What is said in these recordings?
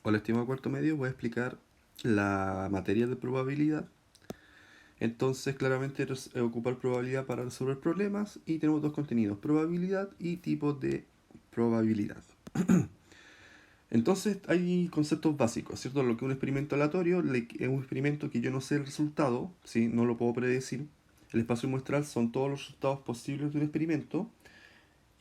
Hola, estimado cuarto medio, voy a explicar la materia de probabilidad. Entonces, claramente ocupar probabilidad para resolver problemas y tenemos dos contenidos, probabilidad y tipos de probabilidad. Entonces, hay conceptos básicos, ¿cierto? Lo que es un experimento aleatorio es un experimento que yo no sé el resultado, ¿sí? No lo puedo predecir. El espacio muestral son todos los resultados posibles de un experimento.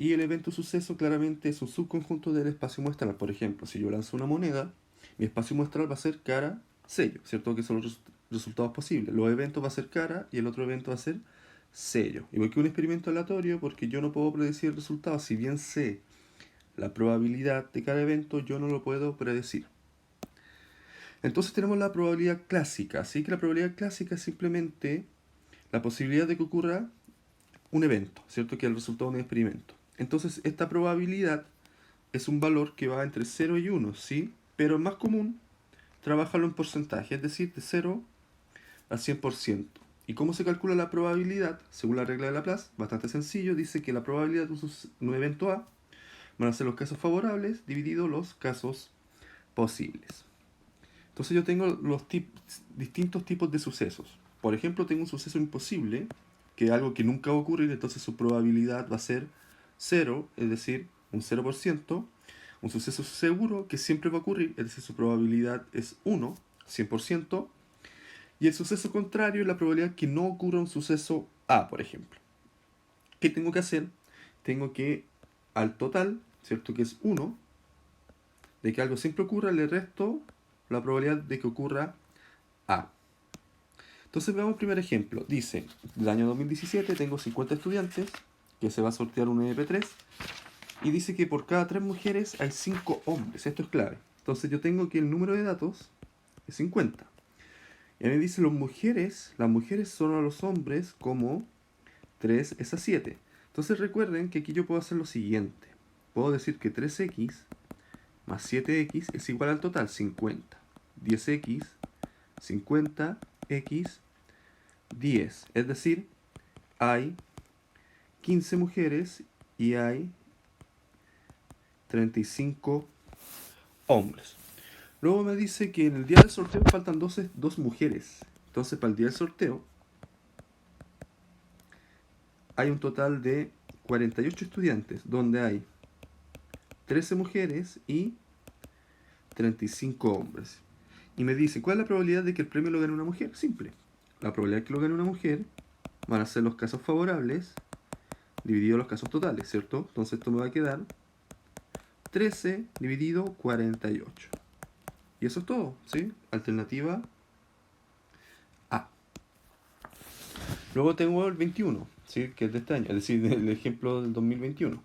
Y el evento suceso claramente es un subconjunto del espacio muestral. Por ejemplo, si yo lanzo una moneda, mi espacio muestral va a ser cara, sello, ¿cierto? Que son los resultados posibles. Los eventos va a ser cara y el otro evento va a ser sello. Igual que un experimento aleatorio, porque yo no puedo predecir el resultado. Si bien sé la probabilidad de cada evento, yo no lo puedo predecir. Entonces tenemos la probabilidad clásica. Así que la probabilidad clásica es simplemente la posibilidad de que ocurra un evento, ¿cierto? Que es el resultado de un experimento. Entonces esta probabilidad es un valor que va entre 0 y 1, ¿sí? Pero es más común trabajarlo en porcentaje, es decir, de 0 a 100%. ¿Y cómo se calcula la probabilidad? Según la regla de Laplace, bastante sencillo, dice que la probabilidad de un evento A van a ser los casos favorables dividido los casos posibles. Entonces yo tengo distintos tipos de sucesos. Por ejemplo, tengo un suceso imposible, que es algo que nunca va a ocurrir, entonces su probabilidad va a ser 0, es decir, un 0%. Un suceso seguro que siempre va a ocurrir, es decir, su probabilidad es 1, 100%. Y el suceso contrario es la probabilidad que no ocurra un suceso A, por ejemplo. ¿Qué tengo que hacer? Tengo que, al total, ¿cierto? Que es 1, de que algo siempre ocurra, le resto la probabilidad de que ocurra A. Entonces veamos el primer ejemplo. Dice, del año 2017 tengo 50 estudiantes, que se va a sortear un MP3, y dice que por cada 3 mujeres hay 5 hombres. Esto es clave. Entonces yo tengo que el número de datos es 50. Y a mí dice las mujeres son a los hombres como 3 es a 7. Entonces recuerden que aquí yo puedo hacer lo siguiente. Puedo decir que 3x más 7x es igual al total 50. 10x, 50x, 10. Es decir, hay 15 mujeres y hay 35 hombres. Luego me dice que en el día del sorteo faltan 2 mujeres. Entonces para el día del sorteo hay un total de 48 estudiantes, donde hay 13 mujeres y 35 hombres. Y me dice, ¿cuál es la probabilidad de que el premio lo gane una mujer? Simple. La probabilidad de que lo gane una mujer van a ser los casos favorables dividido los casos totales, ¿cierto? Entonces esto me va a quedar 13 dividido 48. Y eso es todo, ¿sí? Alternativa A. Luego tengo el 21, ¿sí? Que es de este año, es decir, el ejemplo del 2021.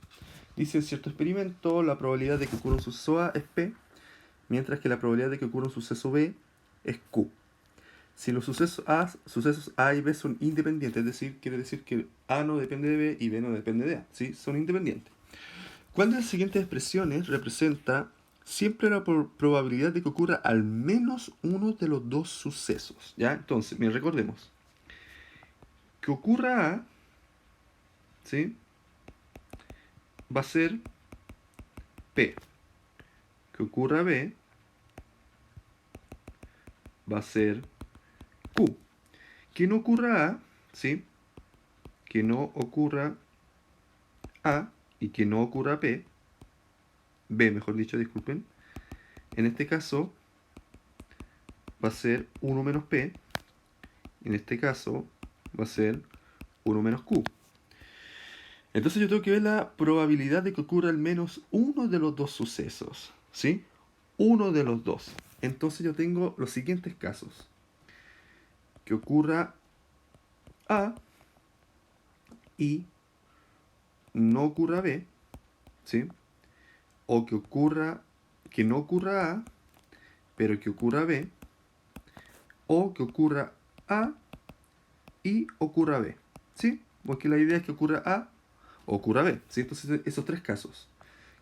Dice, en cierto experimento, la probabilidad de que ocurra un suceso A es P, mientras que la probabilidad de que ocurra un suceso B es Q. Si los sucesos A y B son independientes, es decir, quiere decir que A no depende de B y B no depende de A, ¿sí? Son independientes. ¿Cuál de las siguientes expresiones representa siempre la probabilidad de que ocurra al menos uno de los dos sucesos? ¿Ya? Entonces, bien, recordemos. Que ocurra A, ¿sí? Va a ser P. Que ocurra B, va a ser Q. Que no ocurra A, ¿sí? Que no ocurra A y que no ocurra B, mejor dicho, disculpen. En este caso va a ser 1 menos P. En este caso va a ser 1 menos Q. Entonces yo tengo que ver la probabilidad de que ocurra al menos uno de los dos sucesos. ¿Sí? Uno de los dos. Entonces yo tengo los siguientes casos. Que ocurra A y no ocurra B. ¿Sí? O que no ocurra A, pero que ocurra B. O que ocurra A y ocurra B. ¿Sí? Porque la idea es que ocurra A o ocurra B. ¿Sí? Entonces esos 3 casos.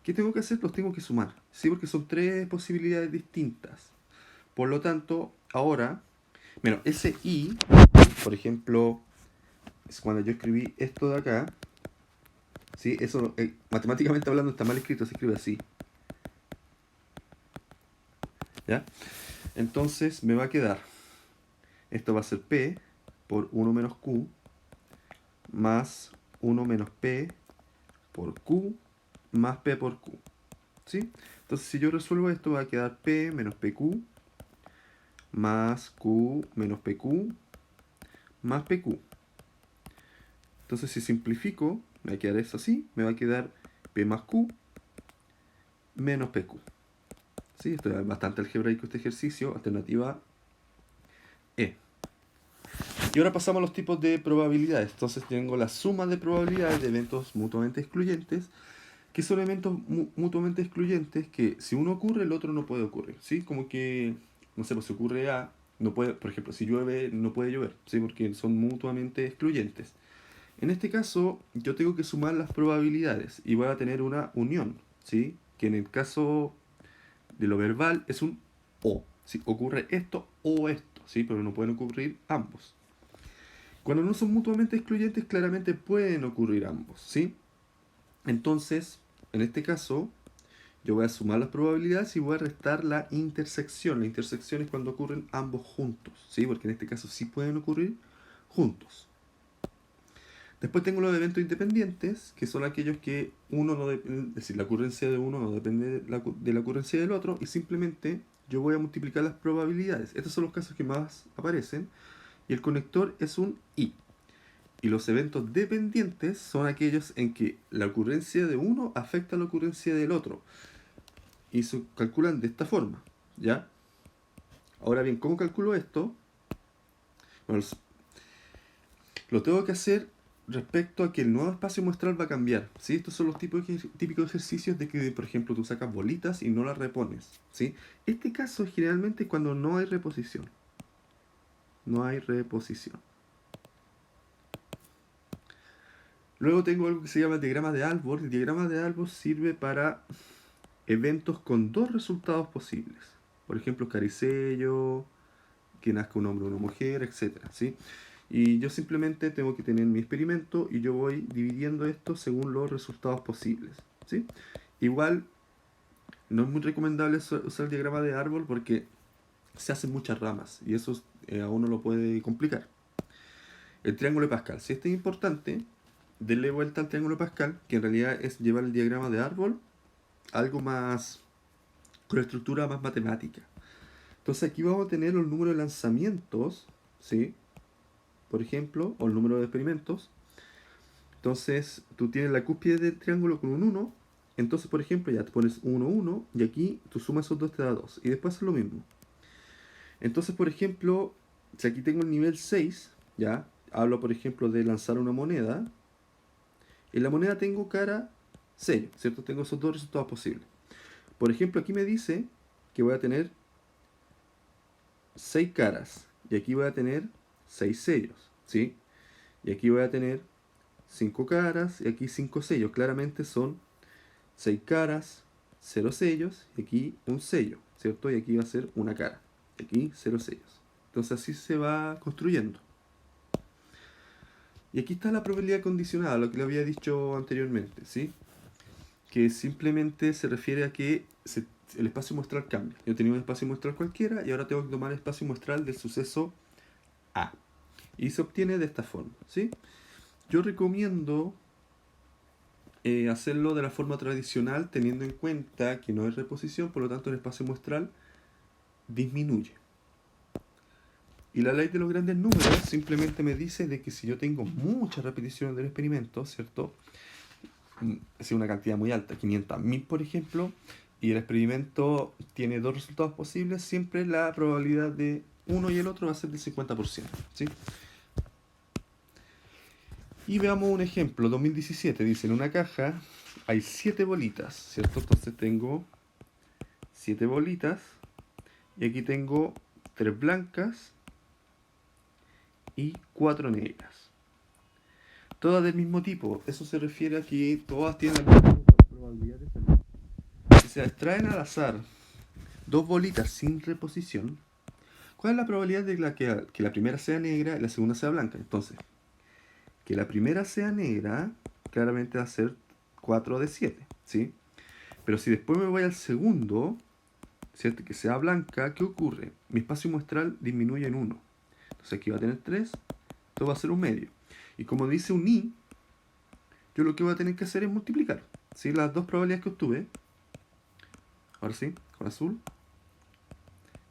¿Qué tengo que hacer? Los tengo que sumar. ¿Sí? Porque son 3 posibilidades distintas. Por lo tanto, ahora, bueno, ese I, por ejemplo, es cuando yo escribí esto de acá, ¿sí? Eso matemáticamente hablando está mal escrito, se escribe así. ¿ya? Entonces me va a quedar, esto va a ser P por 1 menos Q más 1 menos P por Q más P por Q, ¿sí? Entonces si yo resuelvo esto va a quedar P menos PQ más Q menos PQ más PQ. Entonces si simplifico, me va a quedar eso así, me va a quedar P más Q menos PQ. ¿Sí? Esto es bastante algebraico este ejercicio, alternativa E. Y ahora pasamos a los tipos de probabilidades. Entonces tengo la suma de probabilidades de eventos mutuamente excluyentes, que son eventos mutuamente excluyentes que si uno ocurre, el otro no puede ocurrir. ¿Sí? Como que, no sé, pues si ocurre A, no puede, por ejemplo, si llueve, no puede llover, ¿sí? Porque son mutuamente excluyentes. En este caso, yo tengo que sumar las probabilidades y voy a tener una unión, ¿sí? Que en el caso de lo verbal es un o. ¿Sí? Ocurre esto o esto, ¿sí? Pero no pueden ocurrir ambos. Cuando no son mutuamente excluyentes, claramente pueden ocurrir ambos, ¿sí? Entonces, en este caso, yo voy a sumar las probabilidades y voy a restar la intersección. La intersección es cuando ocurren ambos juntos, ¿sí? Porque en este caso sí pueden ocurrir juntos. Después tengo los eventos independientes, que son aquellos que uno no depende, es decir, la ocurrencia de uno no depende de la ocurrencia del otro, y simplemente yo voy a multiplicar las probabilidades. Estos son los casos que más aparecen, y el conector es un i. Y los eventos dependientes son aquellos en que la ocurrencia de uno afecta a la ocurrencia del otro. Y se calculan de esta forma, ¿ya? Ahora bien, ¿cómo calculo esto? Bueno, lo tengo que hacer respecto a que el nuevo espacio muestral va a cambiar, ¿sí? Estos son los típicos ejercicios de que, por ejemplo, tú sacas bolitas y no las repones, ¿sí? Este caso es generalmente cuando no hay reposición. No hay reposición. Luego tengo algo que se llama el diagrama de árbol. El diagrama de árbol sirve para eventos con dos resultados posibles. Por ejemplo, caricello, que nazca un hombre o una mujer, etcétera, ¿sí? Y yo simplemente tengo que tener mi experimento y yo voy dividiendo esto según los resultados posibles, ¿sí? Igual no es muy recomendable usar el diagrama de árbol porque se hacen muchas ramas y eso a uno lo puede complicar. El triángulo de Pascal. Si este es importante, denle vuelta al triángulo de Pascal, que en realidad es llevar el diagrama de árbol a algo más, con estructura más matemática. Entonces aquí vamos a tener los números de lanzamientos, ¿sí? Por ejemplo, o el número de experimentos. Entonces tú tienes la cúspide del triángulo con un 1. Entonces, por ejemplo, ya te pones 1, 1 y aquí tú sumas esos dos te da 2. Y después haces lo mismo. Entonces, por ejemplo, si aquí tengo el nivel 6, ya, hablo por ejemplo de lanzar una moneda. En la moneda tengo cara, sello, ¿cierto? Tengo esos dos resultados posibles. Por ejemplo, aquí me dice que voy a tener 6 caras. Y aquí voy a tener 6 sellos, ¿sí? Y aquí voy a tener 5 caras y aquí 5 sellos. Claramente son 6 caras, 0 sellos y aquí un sello, ¿cierto? Y aquí va a ser una cara. Y aquí 0 sellos. Entonces así se va construyendo. Y aquí está la probabilidad condicionada, lo que le había dicho anteriormente, ¿sí? Que simplemente se refiere a que el espacio muestral cambia. Yo tenía un espacio muestral cualquiera y ahora tengo que tomar el espacio muestral del suceso A. Y se obtiene de esta forma, ¿sí? Yo recomiendo hacerlo de la forma tradicional teniendo en cuenta que no hay reposición, por lo tanto el espacio muestral disminuye. Y la ley de los grandes números simplemente me dice de que si yo tengo muchas repeticiones del experimento, ¿cierto? Es una cantidad muy alta, 500.000 por ejemplo, y el experimento tiene dos resultados posibles, siempre la probabilidad de uno y el otro va a ser del 50%, ¿sí? Y veamos un ejemplo, 2017, dice en una caja hay 7 bolitas, ¿cierto? Entonces tengo 7 bolitas y aquí tengo 3 blancas y 4 negras. Todas del mismo tipo, eso se refiere a que todas tienen la misma probabilidad de salir. Si se extraen al azar 2 bolitas sin reposición, ¿cuál es la probabilidad de que la primera sea negra y la segunda sea blanca? Entonces, que la primera sea negra, claramente va a ser 4 de 7, ¿sí? Pero si después me voy al segundo, ¿cierto? Que sea blanca, ¿qué ocurre? Mi espacio muestral disminuye en 1. Entonces aquí va a tener 3, esto va a ser un medio. Y como dice un i, yo lo que voy a tener que hacer es multiplicar, ¿sí? Las dos probabilidades que obtuve, ahora sí, con azul,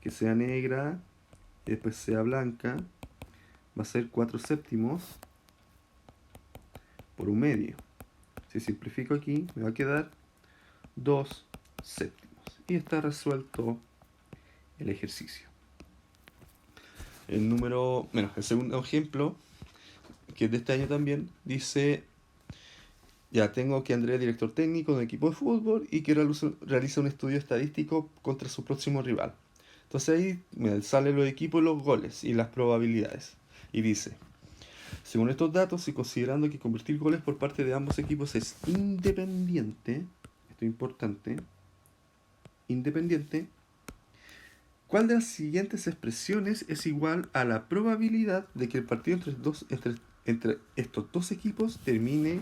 que sea negra y después sea blanca, va a ser 4 séptimos por un medio. Si simplifico aquí, me va a quedar 2 séptimos. Y está resuelto el ejercicio. El segundo ejemplo, que es de este año también, dice, ya tengo que Andrés es director técnico de un equipo de fútbol y que realiza un estudio estadístico contra su próximo rival. Entonces ahí salen los equipos, los goles y las probabilidades. Y dice, según estos datos y considerando que convertir goles por parte de ambos equipos es independiente, esto es importante, independiente, ¿cuál de las siguientes expresiones es igual a la probabilidad de que el partido entre estos dos equipos termine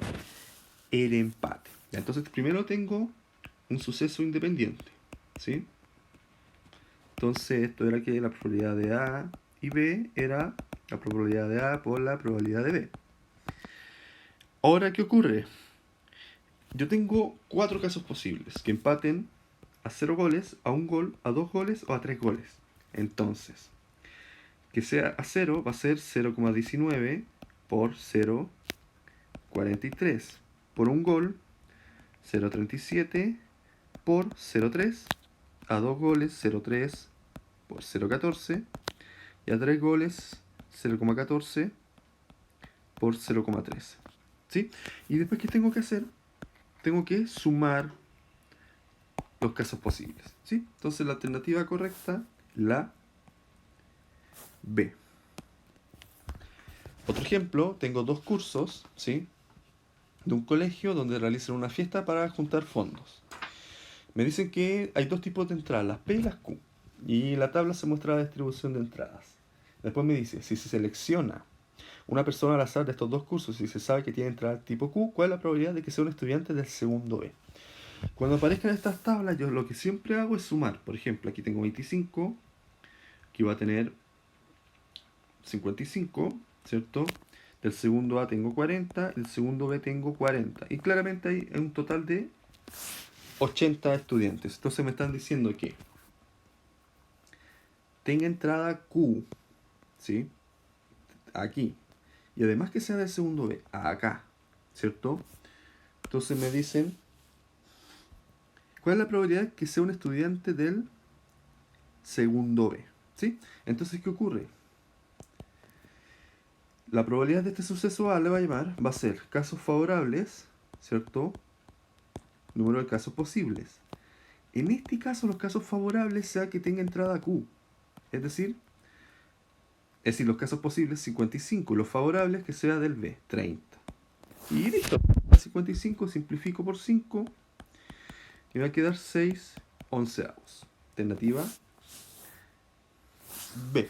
el empate? Entonces primero tengo un suceso independiente, ¿sí? Entonces esto era que la probabilidad de A y B era la probabilidad de A por la probabilidad de B. Ahora, ¿qué ocurre? Yo tengo 4 casos posibles que empaten a 0 goles, a 1 gol, a 2 goles o a 3 goles. Entonces, que sea a 0 va a ser 0,19 por 0,43. Por un gol, 0,37 por 0,3. A 2 goles, 0,3 por 0,14. Y a 3 goles, 0,14 por 0,13. ¿Sí? Y después, ¿qué tengo que hacer? Tengo que sumar los casos posibles, ¿sí? Entonces la alternativa correcta, la B. Otro ejemplo, tengo 2 cursos, ¿sí? De un colegio donde realizan una fiesta para juntar fondos. Me dicen que hay 2 tipos de entradas, las P y las Q. Y la tabla se muestra la distribución de entradas. Después me dice, si se selecciona una persona al azar de estos 2 cursos y se sabe que tiene entrada tipo Q, ¿cuál es la probabilidad de que sea un estudiante del segundo B? Cuando aparezcan estas tablas, yo lo que siempre hago es sumar. Por ejemplo, aquí tengo 25, aquí va a tener 55, ¿cierto? Del segundo A tengo 40, del segundo B tengo 40. Y claramente hay un total de 80 estudiantes. Entonces me están diciendo que tenga entrada Q, ¿sí? Aquí. Y además que sea del segundo B, acá, ¿cierto? Entonces me dicen, ¿cuál es la probabilidad que sea un estudiante del segundo B? ¿Sí? Entonces, ¿qué ocurre? La probabilidad de este suceso A le va a llamar, va a ser casos favorables, ¿cierto? Número de casos posibles. En este caso, los casos favorables sea que tenga entrada Q. Es decir, los casos posibles 55, los favorables que sea del B, 30. Y listo. 55 simplifico por 5 y va a quedar 6 onceavos. Alternativa B.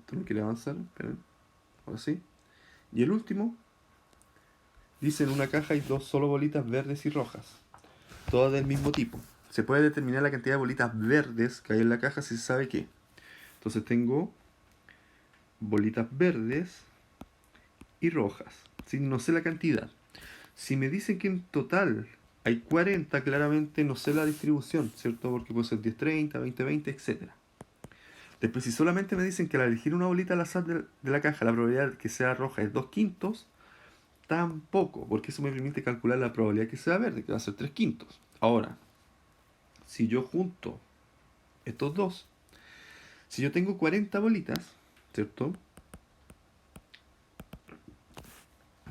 Esto no quiere avanzar, esperen. Ahora sí. Y el último, dice en una caja hay solo bolitas verdes y rojas, todas del mismo tipo. Se puede determinar la cantidad de bolitas verdes que hay en la caja si se sabe qué. Entonces tengo bolitas verdes y rojas. ¿Sí? No sé la cantidad. Si me dicen que en total hay 40, claramente no sé la distribución, ¿cierto? Porque puede ser 10, 30, 20, 20, etc. Después, si solamente me dicen que al elegir una bolita al azar de la caja, la probabilidad que sea roja es 2 quintos, tampoco, porque eso me permite calcular la probabilidad que sea verde, que va a ser 3 quintos. Ahora, si yo junto estos dos, si yo tengo 40 bolitas, ¿cierto?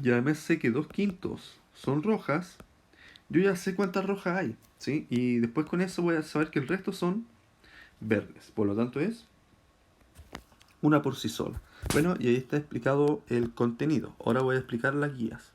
Y además sé que 2 quintos son rojas, yo ya sé cuántas rojas hay, ¿sí? Y después con eso voy a saber que el resto son verdes. Por lo tanto es una por sí sola. Bueno, y ahí está explicado el contenido. Ahora voy a explicar las guías.